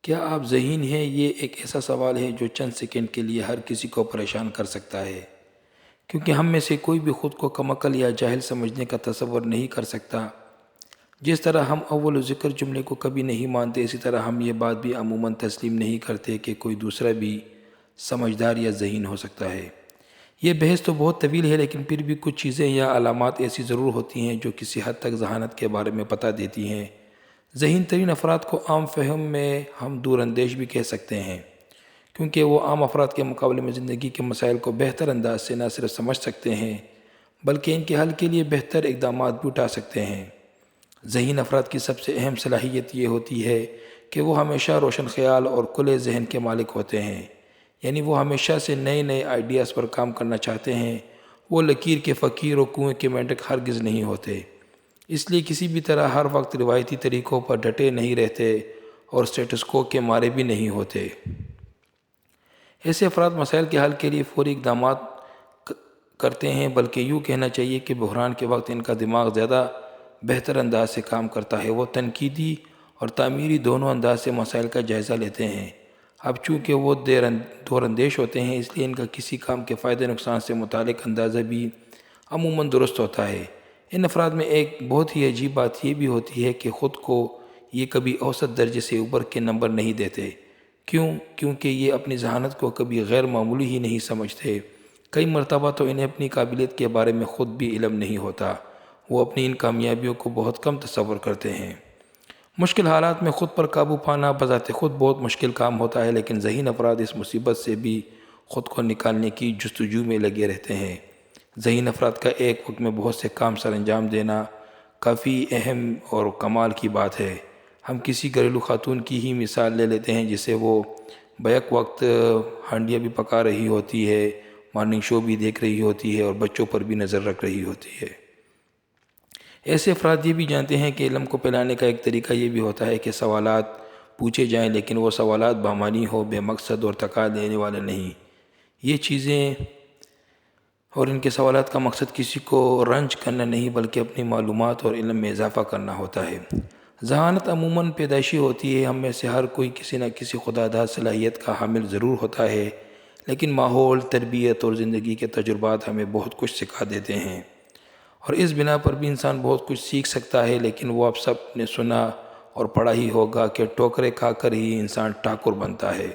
کیا آپ ذہین ہیں؟ یہ ایک ایسا سوال ہے جو چند سیکنڈ کے لیے ہر کسی کو پریشان کر سکتا ہے، کیونکہ ہم میں سے کوئی بھی خود کو کم عقل یا جاہل سمجھنے کا تصور نہیں کر سکتا۔ جس طرح ہم اول ذکر جملے کو کبھی نہیں مانتے، اسی طرح ہم یہ بات بھی عموماً تسلیم نہیں کرتے کہ کوئی دوسرا بھی سمجھدار یا ذہین ہو سکتا ہے۔ یہ بحث تو بہت طویل ہے، لیکن پھر بھی کچھ چیزیں یا علامات ایسی ضرور ہوتی ہیں جو کسی حد تک ذہانت کے بارے میں بتا دیتی ہیں۔ ذہین ترین افراد کو عام فہم میں ہم دور اندیش بھی کہہ سکتے ہیں، کیونکہ وہ عام افراد کے مقابلے میں زندگی کے مسائل کو بہتر انداز سے نہ صرف سمجھ سکتے ہیں بلکہ ان کے حل کے لیے بہتر اقدامات بھی اٹھا سکتے ہیں۔ ذہین افراد کی سب سے اہم صلاحیت یہ ہوتی ہے کہ وہ ہمیشہ روشن خیال اور کھلے ذہن کے مالک ہوتے ہیں، یعنی وہ ہمیشہ سے نئے نئے آئیڈیاز پر کام کرنا چاہتے ہیں۔ وہ لکیر کے فقیر اور کنویں کے مینڈک ہرگز نہیں ہوتے، اس لیے کسی بھی طرح ہر وقت روایتی طریقوں پر ڈٹے نہیں رہتے اور سٹیٹس کو کے مارے بھی نہیں ہوتے۔ ایسے افراد مسائل کے حل کے لیے فوری اقدامات کرتے ہیں، بلکہ یوں کہنا چاہیے کہ بحران کے وقت ان کا دماغ زیادہ بہتر انداز سے کام کرتا ہے۔ وہ تنقیدی اور تعمیری دونوں انداز سے مسائل کا جائزہ لیتے ہیں۔ اب چونکہ وہ دور اندیش ہوتے ہیں، اس لیے ان کا کسی کام کے فائدے نقصان سے متعلق اندازہ بھی عموماً درست ہوتا ہے۔ ان افراد میں ایک بہت ہی عجیب بات یہ بھی ہوتی ہے کہ خود کو یہ کبھی اوسط درجے سے اوپر کے نمبر نہیں دیتے۔ کیونکہ یہ اپنی ذہانت کو کبھی غیر معمولی ہی نہیں سمجھتے۔ کئی مرتبہ تو انہیں اپنی قابلیت کے بارے میں خود بھی علم نہیں ہوتا۔ وہ اپنی ان کامیابیوں کو بہت کم تصور کرتے ہیں۔ مشکل حالات میں خود پر قابو پانا بذات خود بہت مشکل کام ہوتا ہے، لیکن ذہین افراد اس مصیبت سے بھی خود کو نکالنے کی جستجو میں لگے رہتے ہیں۔ ذہین افراد کا ایک وقت میں بہت سے کام سر انجام دینا کافی اہم اور کمال کی بات ہے۔ ہم کسی گھریلو خاتون کی ہی مثال لے لیتے ہیں، جسے وہ بیک وقت ہانڈیاں بھی پکا رہی ہوتی ہے، مارننگ شو بھی دیکھ رہی ہوتی ہے اور بچوں پر بھی نظر رکھ رہی ہوتی ہے۔ ایسے افراد یہ بھی جانتے ہیں کہ علم کو پھیلانے کا ایک طریقہ یہ بھی ہوتا ہے کہ سوالات پوچھے جائیں، لیکن وہ سوالات بامعنی ہو، بے مقصد اور تکا دینے والے نہیں۔ یہ چیزیں اور ان کے سوالات کا مقصد کسی کو رنج کرنا نہیں، بلکہ اپنی معلومات اور علم میں اضافہ کرنا ہوتا ہے۔ ذہانت عموماً پیدائشی ہوتی ہے۔ ہم میں سے ہر کوئی کسی نہ کسی خداداد صلاحیت کا حامل ضرور ہوتا ہے، لیکن ماحول، تربیت اور زندگی کے تجربات ہمیں بہت کچھ سکھا دیتے ہیں، اور اس بنا پر بھی انسان بہت کچھ سیکھ سکتا ہے۔ لیکن وہ اب سب نے سنا اور پڑھا ہی ہوگا کہ ٹھوکریں کھا کر ہی انسان ٹھاکر بنتا ہے۔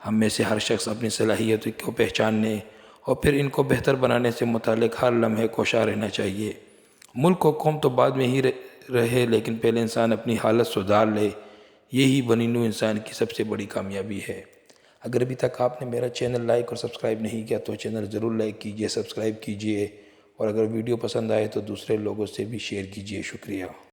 ہم میں سے ہر شخص اپنی صلاحیتوں کو پہچاننے اور پھر ان کو بہتر بنانے سے متعلق ہر لمحے کوشاں رہنا چاہیے۔ ملک و قوم تو بعد میں ہی رہے، لیکن پہلے انسان اپنی حالت سدھار لے، یہی بنی نوع انسان کی سب سے بڑی کامیابی ہے۔ اگر ابھی تک آپ نے میرا چینل لائک اور سبسکرائب نہیں کیا تو چینل ضرور لائک کیجئے، سبسکرائب کیجئے، اور اگر ویڈیو پسند آئے تو دوسرے لوگوں سے بھی شیئر کیجئے۔ شکریہ۔